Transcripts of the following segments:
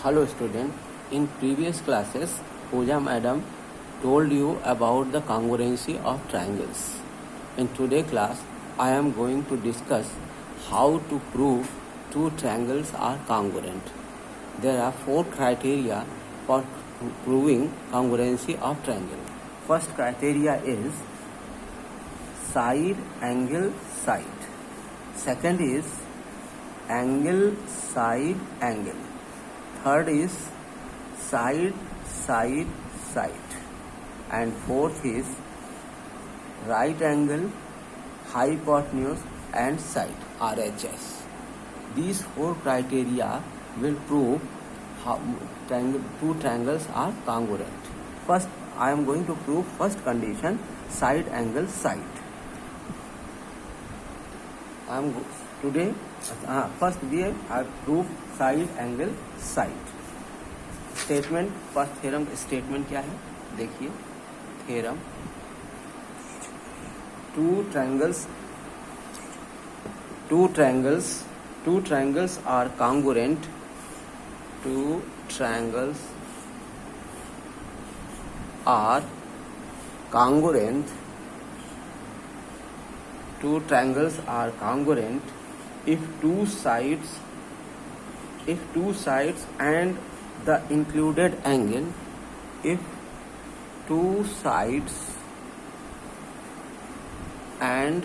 Hello student, in previous classes Pooja madam told you about the congruency of triangles. In today's class I am going to discuss how to prove two triangles are congruent. There are four criteria for proving congruency of triangle. First criteria is side angle side. Second is angle side angle. Third is side side side. And fourth is right angle, hypotenuse and side, RHS. These four criteria will prove how two triangles are congruent. First, I am going to prove first condition, side angle side. First I prove side angle side. Statement first theorem statement क्या है देखिए. Theorem two triangles are congruent. Two triangles are congruent. Two triangles are congruent if two sides and the included angle, if two sides and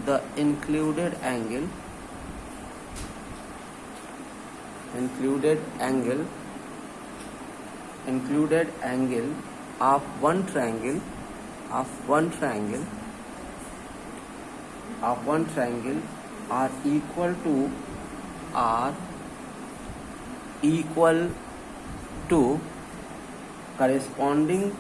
the included angle of one triangle are equal to corresponding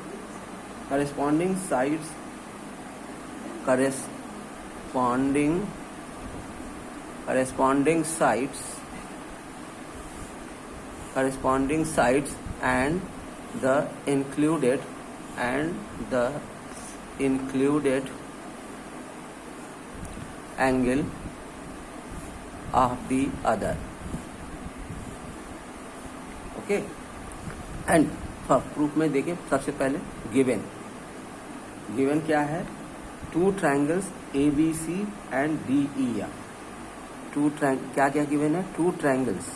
sides and the included angle of the other. Okay. And proof में देखिए सबसे पहले given क्या है. Two triangles ABC and DEF. क्या given है. Two triangles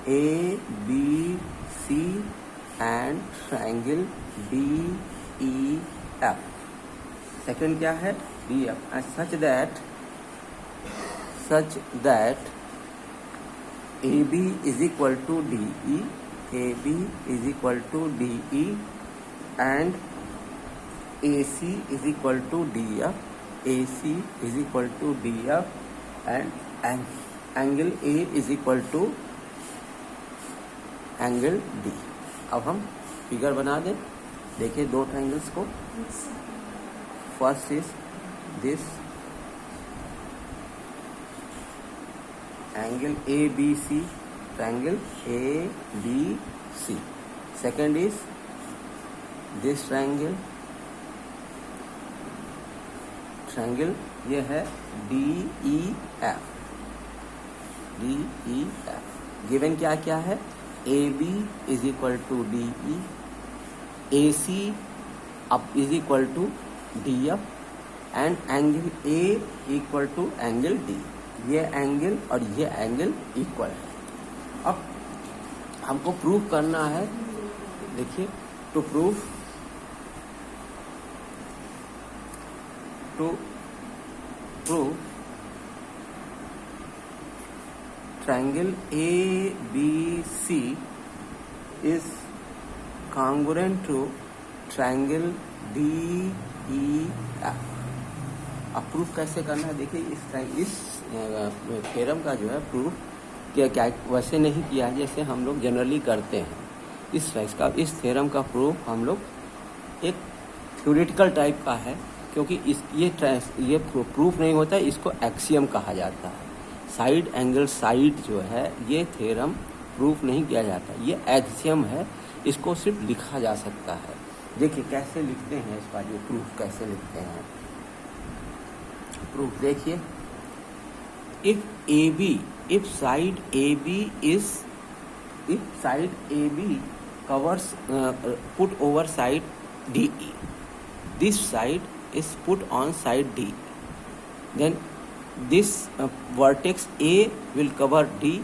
ABC and triangle DEF. Second क्या है. DF. Such that AB is equal to DE and AC is equal to DF and angle A is equal to angle D. अब हम figure बना दें. देखिए दो triangles को. First is this angle ABC, triangle ABC. Second is this triangle ये है DEF. Given क्या है. AB is equal to DE, AC is equal to DF and angle A equal to angle D. ये angle और ये angle equal है. अब हमको प्रूव करना है. देखिए to prove triangle ABC is congruent to triangle DEF. अब प्रूफ कैसे करना है. देखिए इस थ्योरम का जो है प्रूफ क्या वैसे नहीं किया है जैसे हम लोग जनरली करते हैं. इस थ्योरम का प्रूफ हम लोग एक थ्योरेटिकल टाइप का है, क्योंकि ये प्रूफ नहीं होता है. इसको एक्सियम कहा जाता है. साइड एंगल साइड जो है ये थ्योरम प्रूफ नहीं किया जाता. ये एक्सियम है. इसको सिर्फ लिखा जा सकता है. देखिए कैसे लिखते हैं इसका जो प्रूफ कैसे लिखते हैं. प्रूफ देखिए. if if side AB covers put over side DE, this side is put on side D, then this vertex A will cover D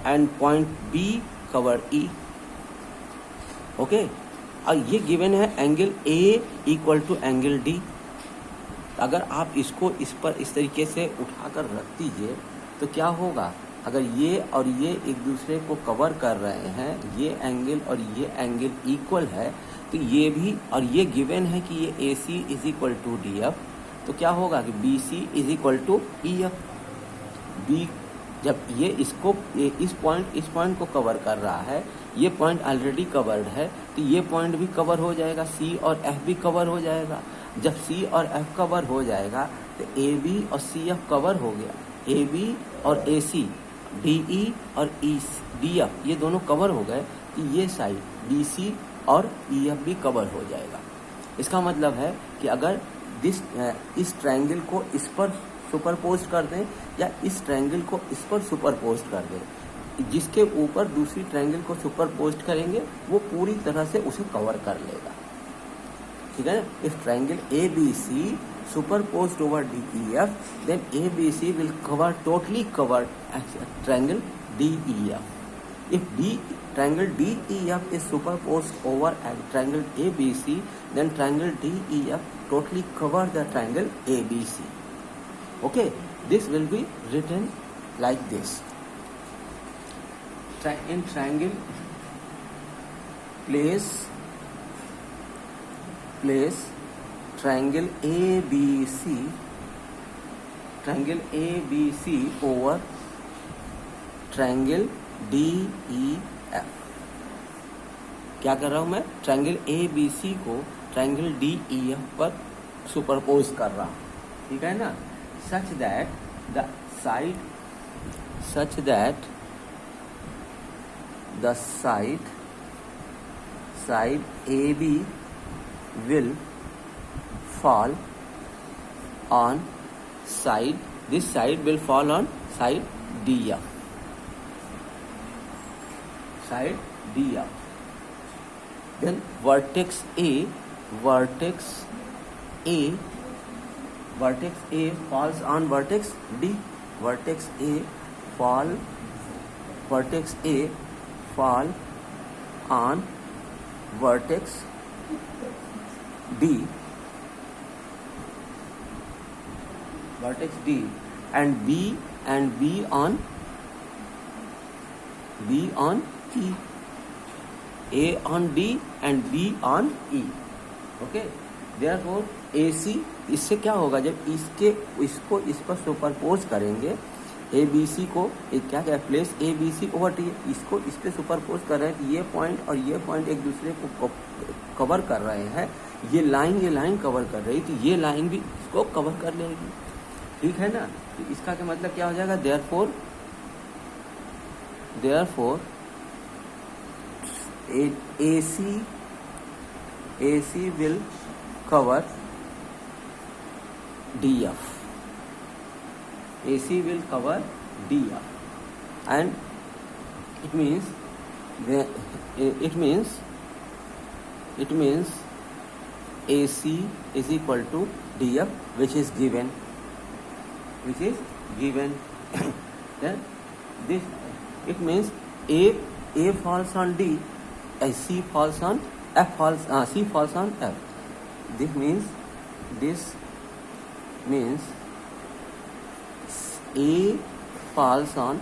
and point B cover E. Okay और ये given है angle A equal to angle D. अगर आप इसको इस पर इस तरीके से उठाकर रख दीजिए तो क्या होगा, अगर ये और ये एक दूसरे को कवर कर रहे हैं, ये एंगल और ये एंगल इक्वल है, तो ये भी और ये गिवन है कि ये AC is equal to DF, तो क्या होगा कि BC is equal to EF. बी जब ये इसको इस पॉइंट को कवर कर रहा है, ये पॉइंट ऑलरेडी कवर्ड है, तो ये पॉइंट भी कवर हो जाएगा, C और F भी कवर हो जाएगा. जब C और F कवर हो जाएगा तो AB और CF कवर हो गया. AB और AC, DE और DF ये दोनों कवर हो गए, तो ये साइड BC और EF भी कवर हो जाएगा. इसका मतलब है कि अगर इस ट्रायंगल को इस पर सुपरपोज कर दें या इस ट्रायंगल को इस पर सुपरपोज कर दें, जिसके ऊपर दूसरी ट्रायंगल को सुपरपोज करेंगे वो पूरी तरह से उसे कवर कर लेगा. ठीक है ना. If triangle ABC superposed over DEF, then ABC will totally cover triangle DEF. If triangle DEF is superposed over triangle ABC, then triangle DEF totally cover the triangle ABC. Okay, this will be written like this. In triangle, place triangle ABC over triangle DEF. क्या कर रहा हूं मैं, triangle ABC को triangle DEF पर superpose कर रहा हूं. ठीक है ना. such that the side AB will fall on this side will fall on side DF. Then vertex A falls on vertex D. Vertex A fall on vertex D, and B on E. A on D and B on E. Okay. Therefore AC, इससे क्या होगा, जब इसको इस पर superpose करेंगे, ABC को क्या प्लेस ABC ओवर टी, इसको इस पे सुपरपोज कर रहे हैं, तो ये पॉइंट और ये पॉइंट एक दूसरे को कवर कर रहे हैं. ये लाइन कवर कर रही, तो ये लाइन भी इसको कवर कर लेगी. ठीक है ना. तो इसका क्या मतलब क्या हो जाएगा, therefore AC will cover DF. AC will cover DF, and it means AC is equal to DF, which is given. Then this, it means A falls on D, C falls on F, C falls on F. This means A falls on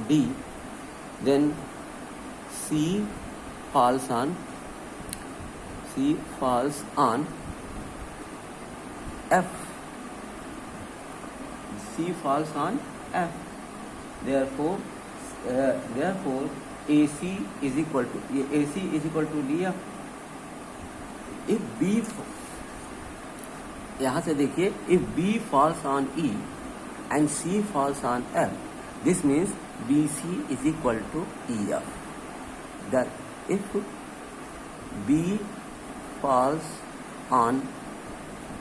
D, then C falls on F. C falls on F. Therefore AC is equal to DF. If B, यहाँ से देखिए, if B falls on E and C falls on F, this means BC is equal to EF. That if B falls on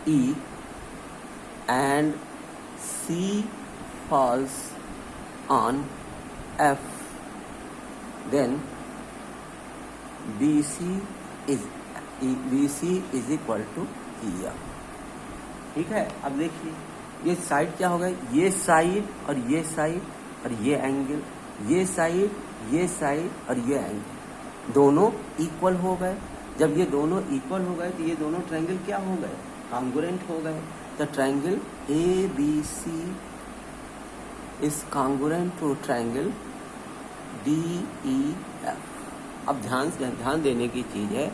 E and C falls on F, then BC is equal to EF। ठीक है, अब देखिए ये side क्या हो गए, ये side और ये साइड और ये एंगल, ये साइड ये साइड और ये एंगल दोनों इक्वल हो गए। जब ये दोनों इक्वल हो गए तो ये दोनों ट्रायंगल क्या हो गए, कॉन्ग्रुएंट हो गए। The triangle ABC is congruent to triangle DEF। अब ध्यान देने की चीज है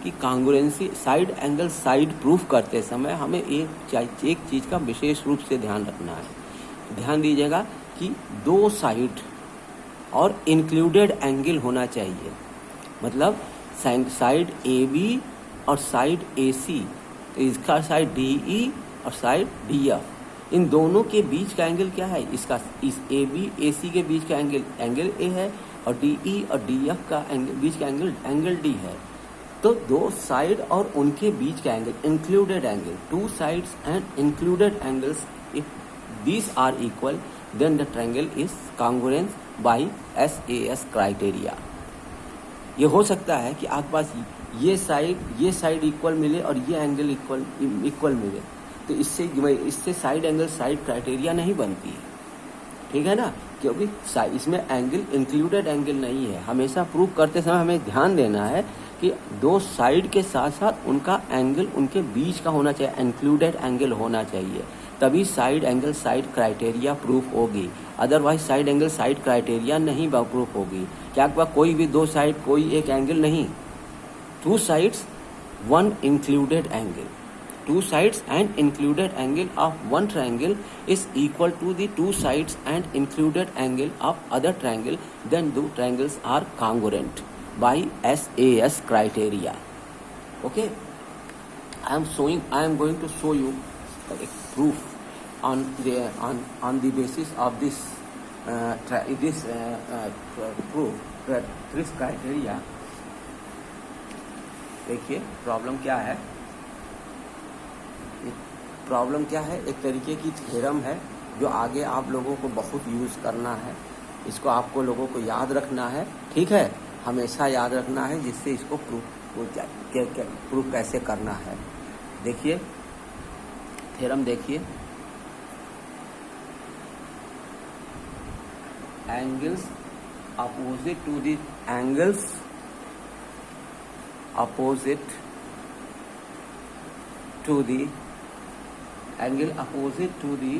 कि congruency side angle side proof करते समय हमें एक चीज का विशेष रूप से ध्यान रखना है। ध्यान दीजिएगा कि दो साइड और इंक्लूडेड एंगल होना चाहिए। मतलब साइड AB और साइड AC, तो इसका साइड DE और साइड DF, इन दोनों के बीच का एंगल क्या है, इसका इस AB AC के बीच का एंगल A है और DE और DF का बीच का एंगल D है। तो दो साइड और उनके बीच का angle included angle, two sides and included angles, if these are equal then the triangle is congruent by SAS criteria. ये हो सकता है कि आपके पास ये साइड इक्वल मिले और ये एंगल इक्वल मिले, तो इससे साइड एंगल साइड क्राइटेरिया नहीं बनती है। ठीक है ना, क्योंकि इसमें एंगल इंक्लूडेड एंगल नहीं है। हमेशा प्रूफ करते समय हमें ध्यान देना है कि दो साइड के साथ साथ उनका एंगल उनके बीच का होना चाहिए, इंक्लूडेड एंगल होना चाहिए, तभी side angle side criteria proof होगी। Otherwise side angle side criteria नहीं प्रूफ होगी। क्या आपका कोई भी दो साइड कोई एक एंगल नहीं, two sides one included angle, two sides and included angle of one triangle is equal to the two sides and included angle of other triangle, then the triangles are congruent by SAS criteria. Okay, I am going to show you a proof on the basis of this proof, this criteria। देखिए problem क्या है, problem क्या है, एक तरीके की theorem है जो आगे आप लोगों को बहुत यूज़ करना है। इसको आपको लोगों को याद रखना है, ठीक है, हमेशा याद रखना है, जिससे इसको प्रूफ कैसे करना है। देखिए थ्योरम देखिए, angles opposite to the angles opposite to the angle opposite to the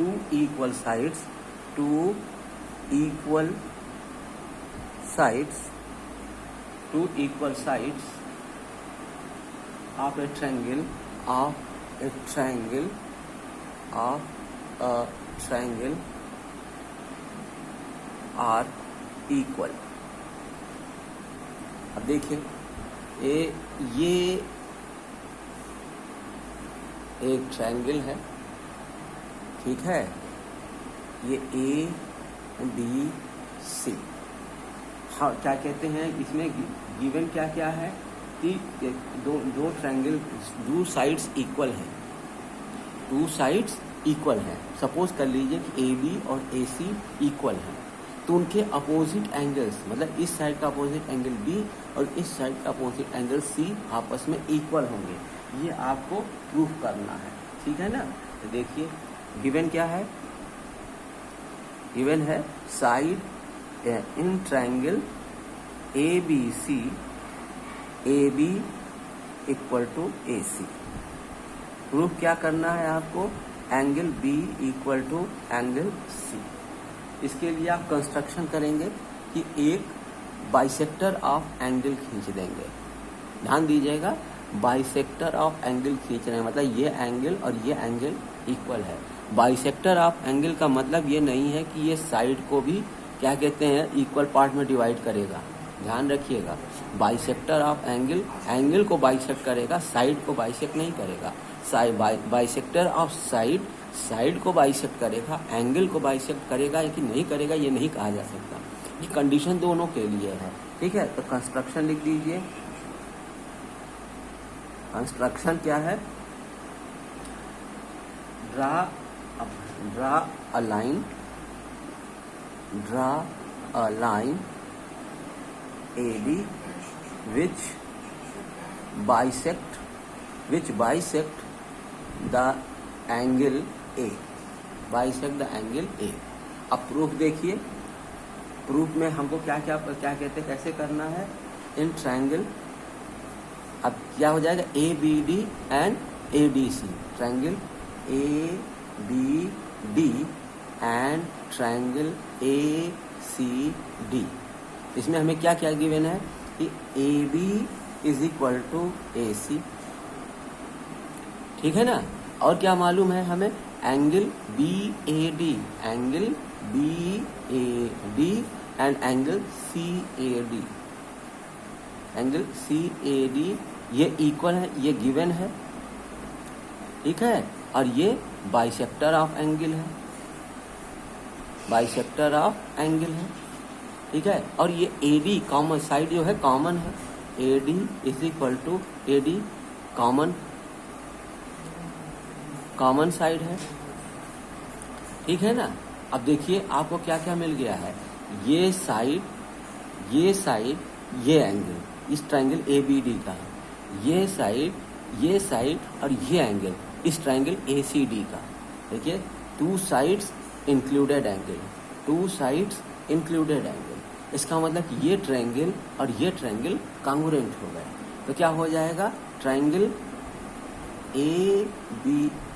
two equal sides, two equal sides of a triangle are equal. अब देखिए ये एक ट्रायंगल है, ठीक है, ये ABC। हाँ, क्या कहते हैं इसमें गिवन क्या क्या है कि दो ट्रायंगल, दो साइड्स इक्वल हैं, टू साइड्स इक्वल हैं। सपोज कर लीजिए कि AB और AC इक्वल हैं, तो उनके अपोजिट एंगल्स, मतलब इस साइड का अपोजिट एंगल B और इस साइड का अपोजिट एंगल C आपस में इक्वल होंगे। ये आपको प्रूफ करना है, ठीक है ना। तो देखिए गिवन क्या है, गिवन है side in triangle ABC AB equal to AC। Proof क्या करना है आपको, angle B equal to angle C। इसके लिए आप कंस्ट्रक्शन करेंगे कि एक बाइसेक्टर ऑफ एंगल खींच देंगे। ध्यान दीजिएगा, बाइसेक्टर ऑफ एंगल खींच रहे हैं, मतलब ये एंगल और ये एंगल इक्वल है। बाइसेक्टर ऑफ एंगल का मतलब ये नहीं है कि ये साइड को भी क्या कहते हैं इक्वल पार्ट में डिवाइड करेगा। ध्यान रखिएगा, बाइसेक्टर ऑफ एंगल एंगल को बाइसेक्ट करेगा, साइड को बाइसेक्ट नहीं करेगा। बाइसेक्टर ऑफ साइड को बाइसेक्ट करेगा, एंगल को बाइसेक्ट करेगा कि नहीं करेगा ये नहीं कहा जा सकता। ये कंडीशन दोनों के लिए है, ठीक है। तो कंस्ट्रक्शन लिख दीजिए, कंस्ट्रक्शन क्या है, draw a line AD which bisect the angle A, अब प्रूफ देखिए, प्रूफ में हमको क्या कहते हैं, कैसे करना है, इन ट्रायंगल, अब क्या हो जाएगा, ABD and ADC, triangle ABD and triangle ACD। इसमें हमें क्या गिवन है कि AB is equal to AC, ठीक है ना। और क्या मालूम है हमें, angle BAD and angle CAD ये इक्वल है, ये गिवन है, ठीक है। और ये बाइसेक्टर ऑफ एंगल है, ठीक है। और ये AD कॉमन साइड जो है, कॉमन है, AD is equal to AD common side है, ठीक है ना। अब देखिए आपको क्या क्या मिल गया है, ये साइड, ये एंगल इस ट्रायंगल ABD का, ये साइड और ये एंगल इस ट्रायंगल ACD का। देखिए, टू साइड्स इंक्लूडेड एंगल, इसका मतलब कि ये ट्रायंगल और ये ट्रायंगल कांग्रुएंट हो गए। तो क्या हो जाएगा, triangle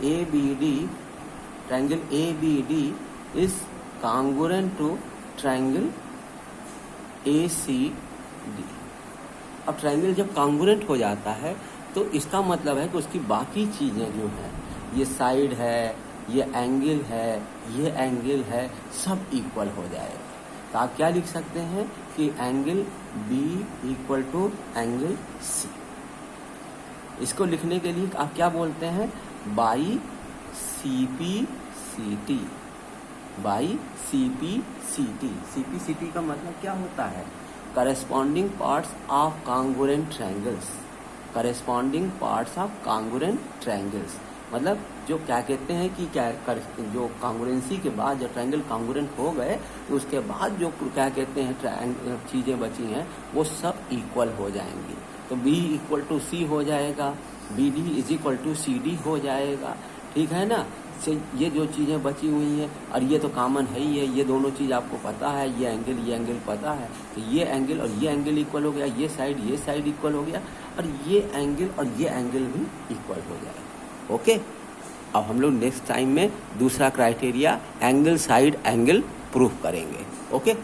ABD is congruent to triangle ACD। अब ट्रायंगल जब कांग्रुएंट हो जाता है तो इसका मतलब है कि उसकी बाकी चीजें जो हैं, ये साइड है, ये एंगल है, सब इक्वल हो जाएगा। तो आप क्या लिख सकते हैं कि angle B equal to angle C। इसको लिखने के लिए आप क्या बोलते हैं, बाई CPCT का मतलब क्या होता है, corresponding parts of congruent triangles. मतलब जो क्या कहते हैं कि जो कांग्रुएंसी के बाद जब ट्रायंगल कांग्रुएंट हो गए तो उसके बाद जो क्या कहते हैं चीजें बची हैं वो सब इक्वल हो जाएंगी। तो B इक्वल टू C हो जाएगा, BD is equal to CD हो जाएगा, ठीक है ना। से ये जो चीज़ें बची हुई हैं, और ये तो कॉमन है ही है, ये दोनों चीज़ आपको पता है, ये एंगल पता है, तो ये एंगल और ये एंगल इक्वल हो गया, ये साइड इक्वल हो गया, और ये एंगल भी इक्वल हो जाएगा। ओके, अब हम लोग नेक्स्ट टाइम में दूसरा criteria angle side angle proof करेंगे। ओके।